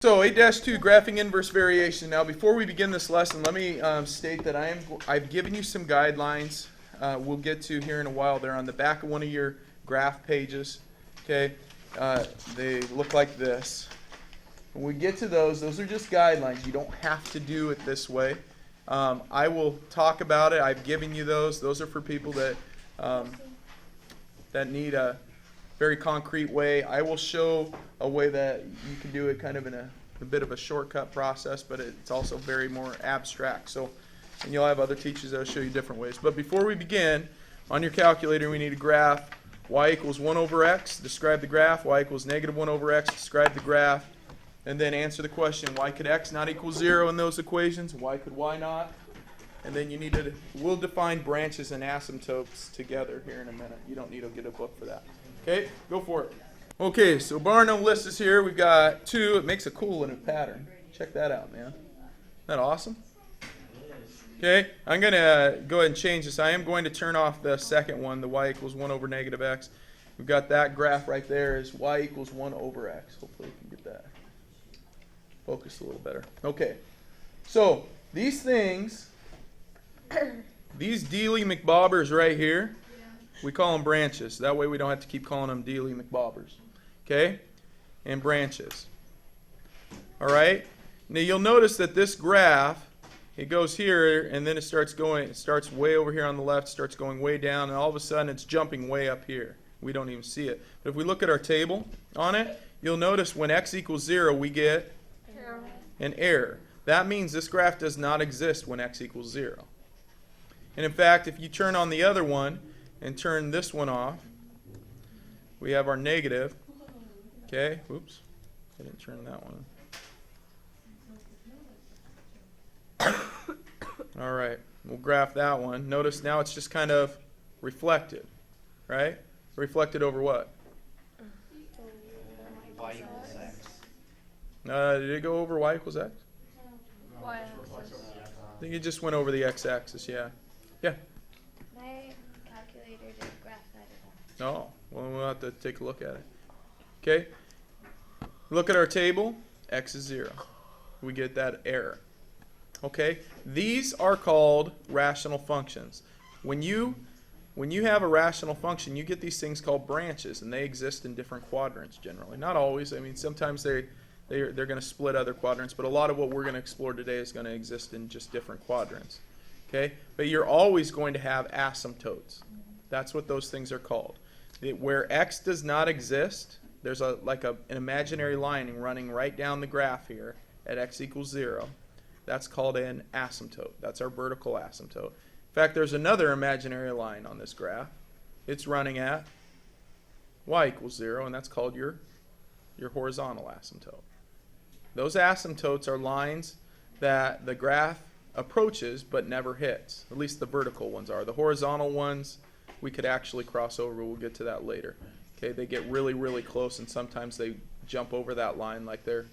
So 8-2, graphing inverse variation. Now before we begin this lesson, let me state that I've given you some guidelines we'll get to here in a while. They're on the back of one of your graph pages. Okay, they look like this. When we get to those are just guidelines. You don't have to do it this way. I will talk about it. I've given you those. Those are for people that that need a very concrete way. I will show a way that you can do it kind of in a bit of a shortcut process, but it's also very more abstract. So, and you'll have other teachers that will show you different ways. But before we begin, on your calculator we need a graph. Y equals 1 over x, describe the graph. Y equals negative 1 over x, describe the graph. And then answer the question, why could x not equal 0 in those equations? Why could y not? And then you need to, we'll define branches and asymptotes together here in a minute. You don't need to get a book for that. Okay, go for it. Okay, so bar no list is here. We've got 2. It makes a cool little pattern. Check that out, man. Isn't that awesome? Okay, I'm going to go ahead and change this. I am going to turn off the second one, the y equals 1 over negative x. We've got that graph right there is y equals 1 over x. Hopefully we can get that focused a little better. Okay, so these things, these Dealey McBobbers right here, we call them branches. That way we don't have to keep calling them Dealey McBobbers. Okay? And branches. All right? Now you'll notice that this graph, it goes here and then it starts way over here on the left, starts going way down, and all of a sudden it's jumping way up here. We don't even see it. But if we look at our table on it, you'll notice when x equals 0, we get an error. That means this graph does not exist when x equals 0. And in fact, if you turn on the other one, and turn this one off, we have our negative. Okay, oops, I didn't turn that one. All right, we'll graph that one. Notice now it's just kind of reflected, right? Reflected over what? Y equals x. Did it go over y equals x? Y axis. I think it just went over the x-axis, yeah. Yeah. My calculator didn't graph that at Oh, well, we'll have to take a look at it. Okay? Look at our table. X is 0. We get that error. Okay? These are called rational functions. When you have a rational function, you get these things called branches, and they exist in different quadrants generally. Not always. I mean, sometimes they're going to split other quadrants, but a lot of what we're going to explore today is going to exist in just different quadrants. Okay? But you're always going to have asymptotes. That's what those things are called. Where x does not exist, there's an imaginary line running right down the graph here at x equals 0. That's called an asymptote. That's our vertical asymptote. In fact, there's another imaginary line on this graph. It's running at y equals 0, and that's called your horizontal asymptote. Those asymptotes are lines that the graph approaches but never hits. At least the vertical ones are. The horizontal ones we could actually cross over. We'll get to that later. Okay, they get really, really close, and sometimes they jump over that line like they're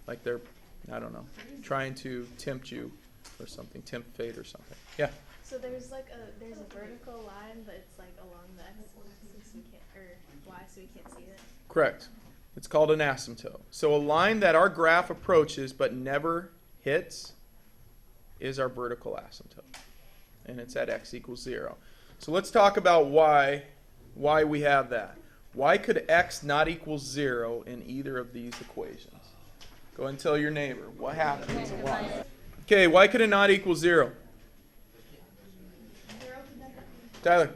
I don't know, trying to tempt you or something, tempt fate or something. Yeah. So there's a vertical line, but it's like along the x-axis y, so we can't see it. Correct. It's called an asymptote. So a line that our graph approaches but never hits is our vertical asymptote, and it's at x equals 0. So let's talk about why we have that. Why could x not equal 0 in either of these equations? Go ahead and tell your neighbor what happens and why. Okay, why could it not equal 0? Tyler.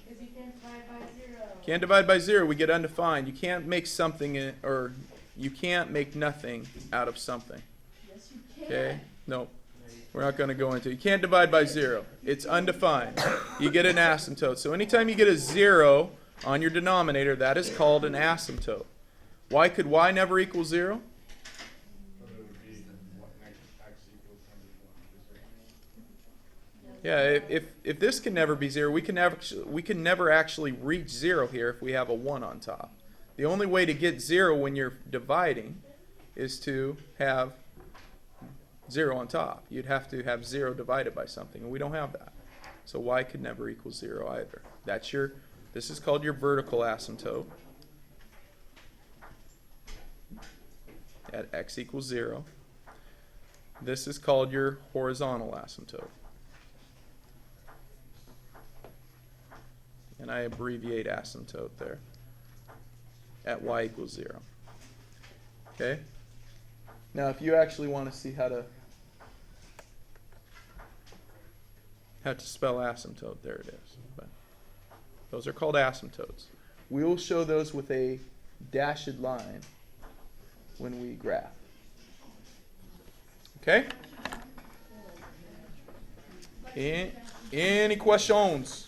Because you can't divide by 0. Can't divide by 0. We get undefined. You can't make something or you can't make nothing out of something. Yes, you can. Okay? No. We're not going to go into it. You can't divide by 0. It's undefined. You get an asymptote. So anytime you get a 0 on your denominator, that is called an asymptote. Why could y never equal 0? Yeah, if this can never be 0, we can never actually reach 0 here if we have a 1 on top. The only way to get 0 when you're dividing is to have 0 on top. You'd have to have 0 divided by something, and we don't have that. So y could never equal 0 either. This is called your vertical asymptote. at x equals 0. This is called your horizontal asymptote. And I abbreviate asymptote there at y equals 0. Okay? Now, if you actually want to see how to spell asymptote, there it is. But those are called asymptotes. We will show those with a dashed line when we graph. Okay? Any questions?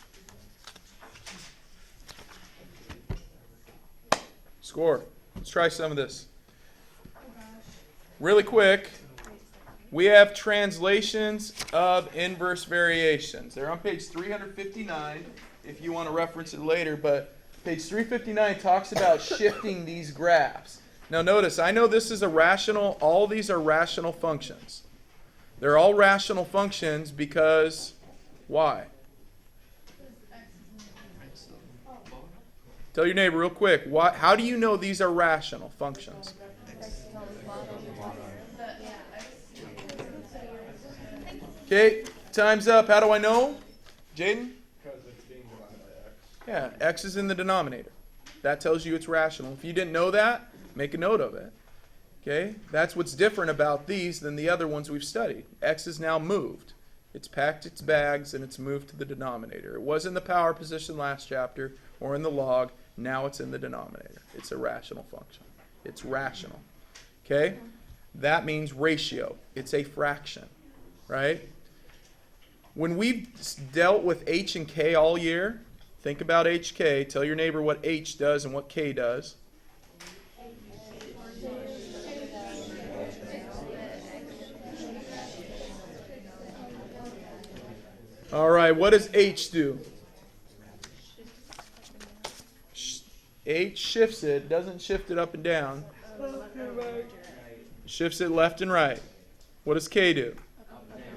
Score. Let's try some of this. Really quick, we have translations of inverse variations. They're on page 359 if you want to reference it later, but page 359 talks about shifting these graphs. Now notice, I know this is a rational, all these are rational functions. They're all rational functions because, why? Tell your neighbor real quick, how do you know these are rational functions? Okay, time's up. How do I know? Jaden? Because it's being divided by x. Yeah, x is in the denominator. That tells you it's rational. If you didn't know that, make a note of it. Okay, that's what's different about these than the other ones we've studied. X is now moved. It's packed its bags and it's moved to the denominator. It was in the power position last chapter or in the log. Now it's in the denominator. It's a rational function. It's rational. Okay, that means ratio. It's a fraction, right? When we've dealt with h and k all year, think about hk. Tell your neighbor what h does and what k does. All right, what does h do? H shifts it, doesn't shift it up and down. Shifts it left and right. What does k do?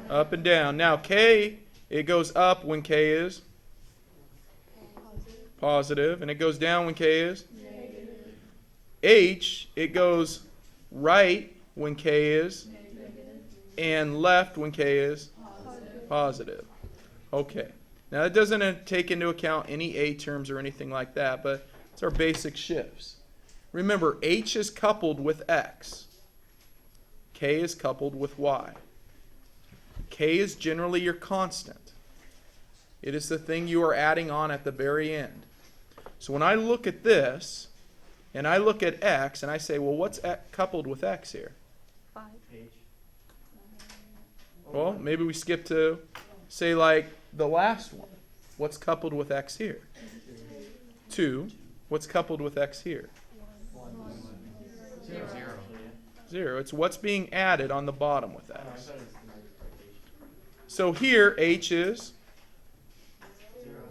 Up and down. Now k, it goes up when k is positive, and it goes down when k is negative. H, it goes right when k is negative, and left when k is positive. Okay. Now that doesn't take into account any a terms or anything like that, but it's our basic shifts. Remember, h is coupled with x. K is coupled with y. K is generally your constant. It is the thing you are adding on at the very end. So when I look at this, and I look at x, and I say, well, what's coupled with x here? 5. Well, maybe we skip to, say, like the last one. What's coupled with x here? 2. What's coupled with x here? 0. It's what's being added on the bottom with x. So here, h is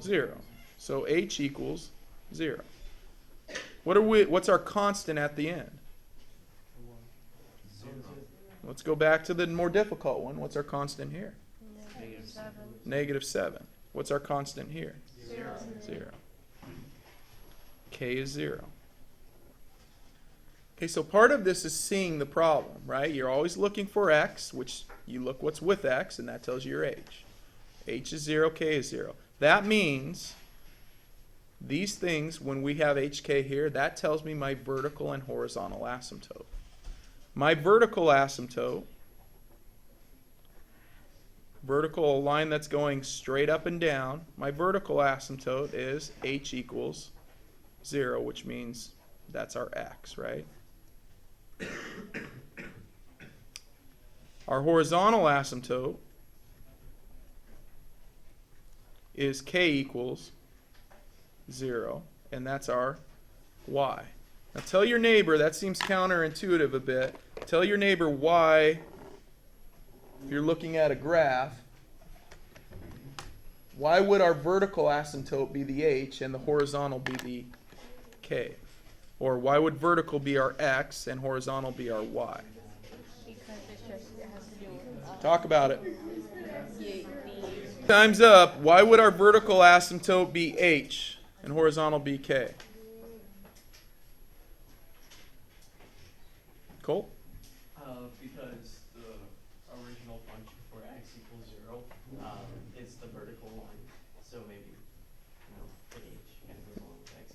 0. So h equals 0. What's our constant at the end? Let's go back to the more difficult one. What's our constant here? Negative 7. What's our constant here? 0. K is 0. Okay, so part of this is seeing the problem, right? You're always looking for x, which you look what's with x, and that tells you your h. H is 0, k is 0. That means these things, when we have hk here, that tells me my vertical and horizontal asymptote. My vertical asymptote, vertical line that's going straight up and down, my vertical asymptote is h equals 0, which means that's our x, right? Our horizontal asymptote is k equals 0, and that's our y. Now tell your neighbor, that seems counterintuitive a bit, tell your neighbor why, if you're looking at a graph, why would our vertical asymptote be the h and the horizontal be the k? Or why would vertical be our x and horizontal be our y? Because it has to do with Talk about it. Time's up. Why would our vertical asymptote be h and horizontal be k? Colt? because the original function for x equals 0 is the vertical line. So maybe, the h kind of goes along with x.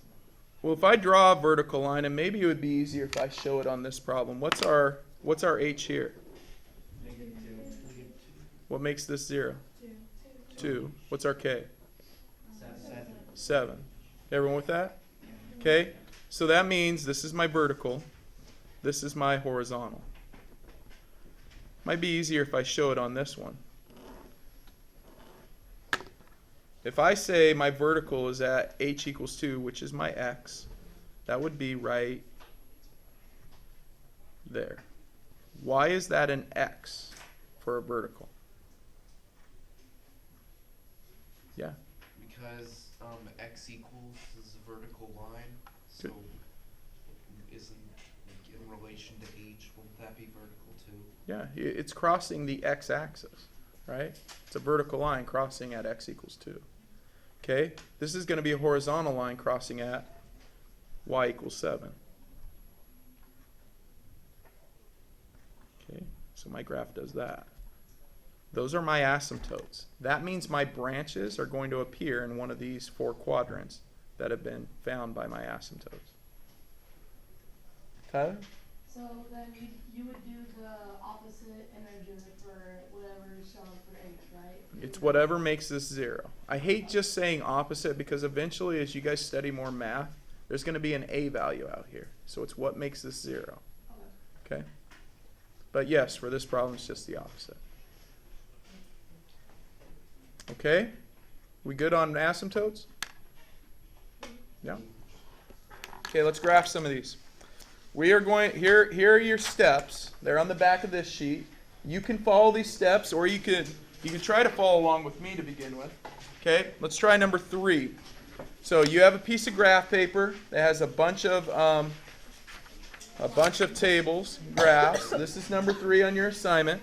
Well, if I draw a vertical line, and maybe it would be easier if I show it on this problem. What's our h here? Negative 2. What makes this 0? 2. What's our k? 7. 7. Everyone with that? Okay. So that means this is my vertical. This is my horizontal. Might be easier if I show it on this one. If I say my vertical is at h equals 2, which is my x, that would be right there. Why is that an x for a vertical? Yeah. Because x equals is a vertical line, so isn't in relation to h, won't that be vertical too? Yeah, it's crossing the x-axis, right? It's a vertical line crossing at x equals 2. Okay, this is going to be a horizontal line crossing at y equals 7. Okay, so my graph does that. Those are my asymptotes. That means my branches are going to appear in one of these 4 quadrants that have been found by my asymptotes. Tyler? So then you would do the opposite integer for whatever is shown for h, right? It's whatever makes this 0. I hate just saying opposite because eventually as you guys study more math, there's going to be an a value out here. So it's what makes this 0. Okay? But yes, for this problem it's just the opposite. Okay? We good on asymptotes? Yeah? Okay, let's graph some of these. We are going, here are your steps. They're on the back of this sheet. You can follow these steps, or you can try to follow along with me to begin with. Okay, let's try number 3. So you have a piece of graph paper that has a bunch of tables, graphs. This is number 3 on your assignment.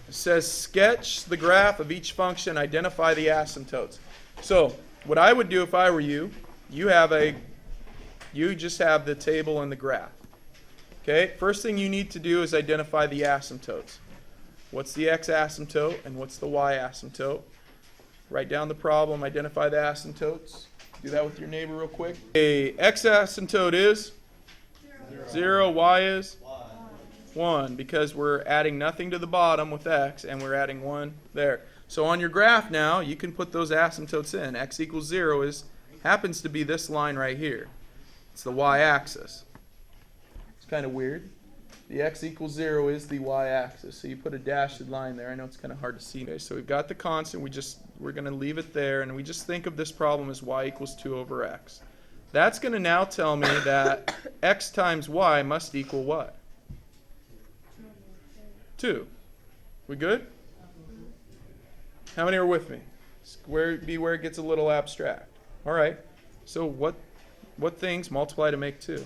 It says sketch the graph of each function, identify the asymptotes. So what I would do if I were you, you just have the table and the graph. Okay, first thing you need to do is identify the asymptotes. What's the x asymptote and what's the y asymptote? Write down the problem, identify the asymptotes. Do that with your neighbor real quick. A x asymptote is 0, y is 1, because we're adding nothing to the bottom with x and we're adding 1 there. So on your graph now, you can put those asymptotes in. X equals 0 happens to be this line right here. It's the y-axis. It's kind of weird. The x equals 0 is the y-axis. So you put a dashed line there. I know it's kind of hard to see. Okay, so we've got the constant. We're going to leave it there, and we just think of this problem as y equals 2 over x. That's going to now tell me that x times y must equal what? 2. We good? How many are with me? Be where it gets a little abstract. All right. So what things multiply to make 2? 2.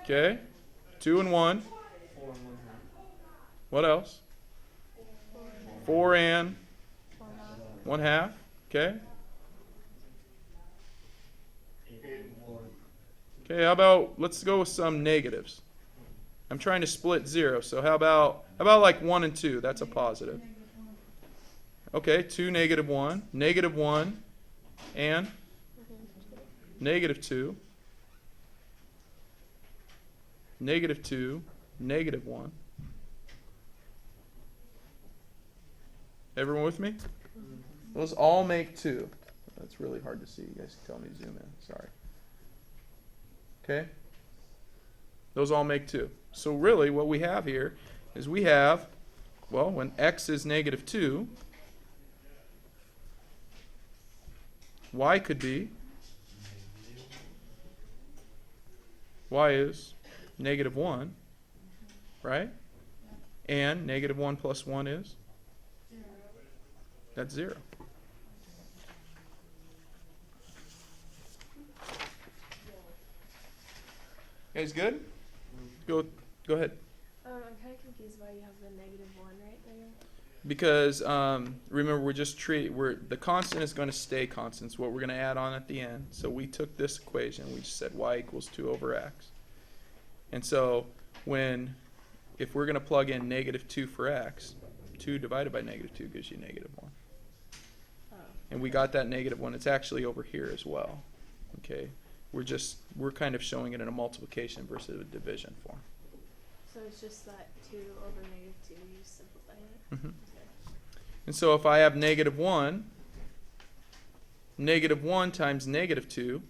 Okay. 2 and 1. 4 and 1 half. What else? 4 and 1 half. Okay. 8 and 1. Okay, how about, let's go with some negatives. I'm trying to split 0, so how about like 1 and 2? That's a positive. Okay, 2, negative 1, negative 1, and negative 2, negative 2, negative 1. Everyone with me? Those all make 2. That's really hard to see. You guys can tell me to zoom in. Sorry. Okay? Those all make 2. So really what we have here is we have, well, when x is negative 2, y could be, y is negative 1, right? And negative 1 plus 1 is? That's 0. Guys good? Go ahead. I'm kind of confused why you have the negative 1 right there. Because remember, the constant is going to stay constant. It's what we're going to add on at the end. So we took this equation. We just said y equals 2 over x. And so if we're going to plug in -2 for x, 2 divided by -2 gives you -1. Oh. And we got that -1. It's actually over here as well. Okay, we're kind of showing it in a multiplication versus a division form. So it's just that 2 over -2, you just simplify it? Mhm. Okay. And so if I have -1, -1 times -2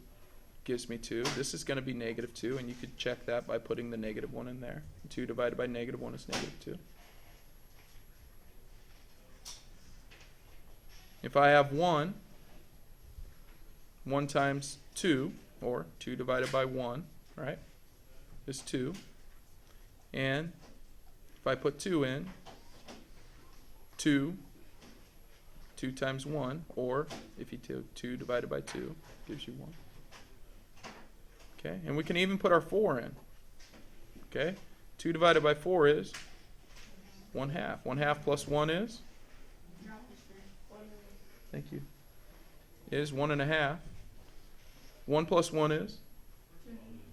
gives me 2. This is going to be -2, and you could check that by putting the -1 in there. 2 divided by -1 is -2. If I have 1 times 2, or 2 divided by 1, right, is 2. And if I put 2 in, 2 times 1, or if you do 2 divided by 2, gives you 1. Okay, and we can even put our 4 in. Okay, 2 divided by 4 is 1/2. 1/2 plus 1 is? Thank you. Is 1.5. 1 plus 1 is?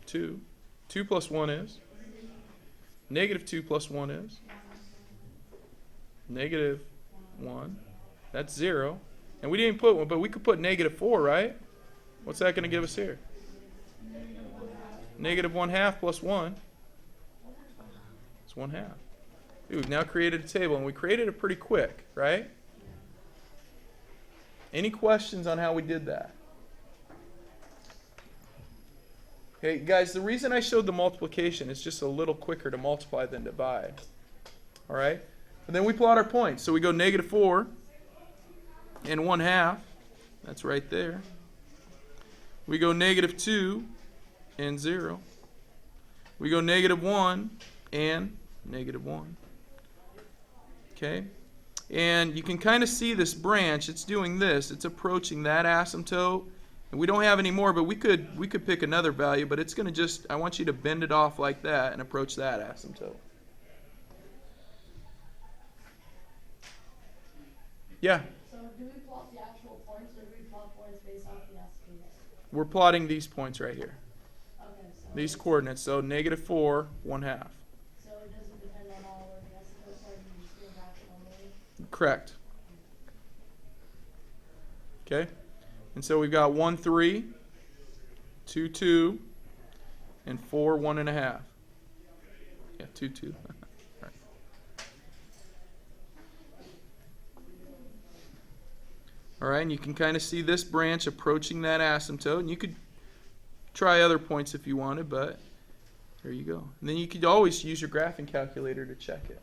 2. 2 plus 1 is? -2 plus 1 is? -1. That's 0. And we didn't put 1, but we could put -4, right? What's that going to give us here? -1/2 plus 1. It's 1/2. We've now created a table, and we created it pretty quick, right? Any questions on how we did that? Okay, guys, the reason I showed the multiplication is just a little quicker to multiply than divide. All right? And then we plot our points. So we go -4 and 1/2. That's right there. We go -2 and 0. We go -1 and -1. Okay? And you can kind of see this branch. It's doing this. It's approaching that asymptote. And we don't have any more, but we could pick another value, but it's going to just, I want you to bend it off like that and approach that asymptote. Yeah? So do we plot the actual points, or do we plot points based off the asymptote? We're plotting these points right here. Okay, so. These coordinates. So -4, 1/2. So it doesn't depend on all where the asymptotes are, you just do a rational way? Correct. Okay? And so we've got 1, 3, 2, 2, and 4, 1.5. Yeah, 2, 2. Right. All right, and you can kind of see this branch approaching that asymptote. And you could try other points if you wanted, but there you go. And then you could always use your graphing calculator to check it.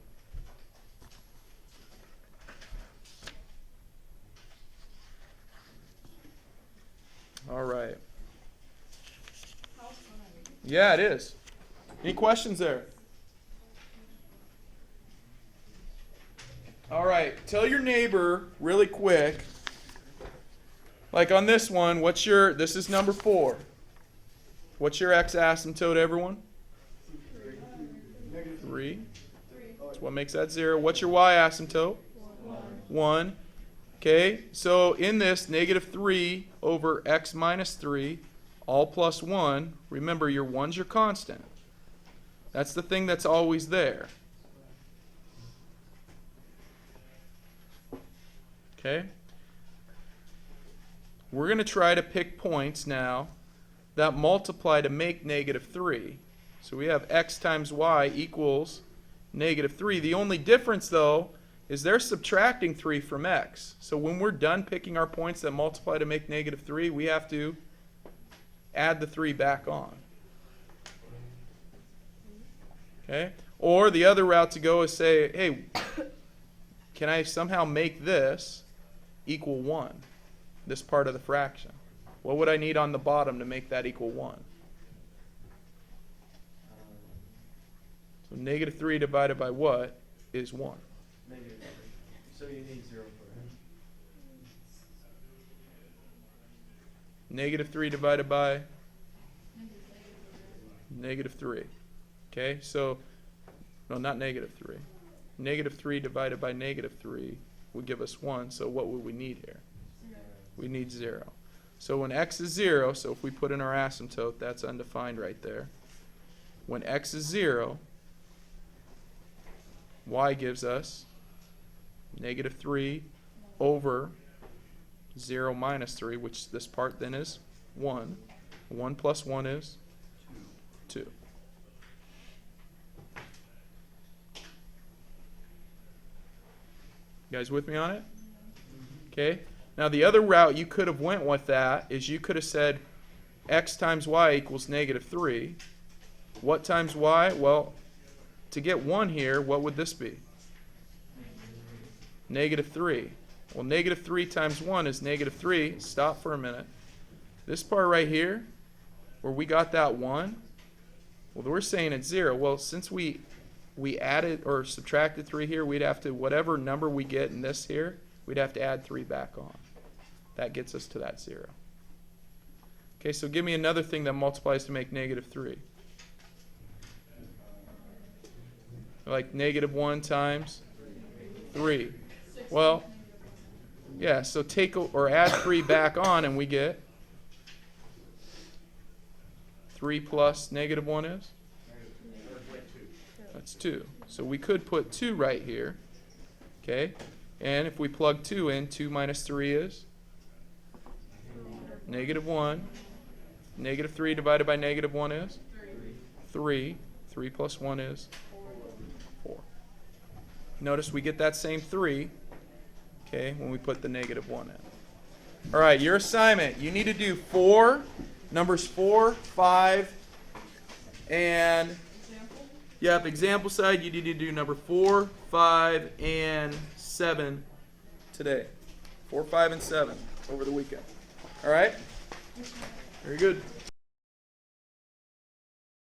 All right. Yeah, it is. Any questions there? All right. Tell your neighbor really quick. Like on this one, this is number 4. What's your x asymptote, everyone? 3. That's what makes that 0. What's your y asymptote? 1. Okay, so in this, -3 over x minus 3, all plus 1, remember your 1's your constant. That's the thing that's always there. Okay? We're going to try to pick points now that multiply to make -3. So we have x times y equals -3. The only difference, though, is they're subtracting 3 from x. So when we're done picking our points that multiply to make -3, we have to add the 3 back on. Okay? Or the other route to go is say, hey, can I somehow make this equal 1, this part of the fraction? What would I need on the bottom to make that equal 1? So -3 divided by what is 1? -3. So you need 0 for it. -3 divided by -3. Okay, so, no, not -3. -3 divided by -3 would give us 1, so what would we need here? We need 0. So when x is 0, so if we put in our asymptote, that's undefined right there. when x is 0, y gives us negative 3 over 0 minus 3, which this part then is 1. 1 plus 1 is 2. You guys with me on it? Okay. Now the other route you could have went with that is you could have said x times y equals negative 3. What times y? Well, to get 1 here, what would this be? Negative 3. Well, negative 3 times 1 is negative 3. Stop for a minute. This part right here, where we got that 1, well, we're saying it's 0. Well, since we added or subtracted 3 here, we'd have to, whatever number we get in this here, we'd have to add 3 back on. That gets us to that 0. Okay, so give me another thing that multiplies to make negative 3. Like negative 1 times 3. Well, yeah, so take or add 3 back on and we get 3 plus negative 1 is? That's 2. So we could put 2 right here. Okay? And if we plug 2 in, 2 minus 3 is? Negative 1. Negative 3 divided by negative 1 is? 3. 3 plus 1 is? 4. Notice we get that same 3, okay, when we put the negative 1 in. All right, your assignment. You need to do numbers 4, 5, and yep, example side, you need to do number 4, 5, and 7 today. 4, 5, and 7 over the weekend. All right? Very good.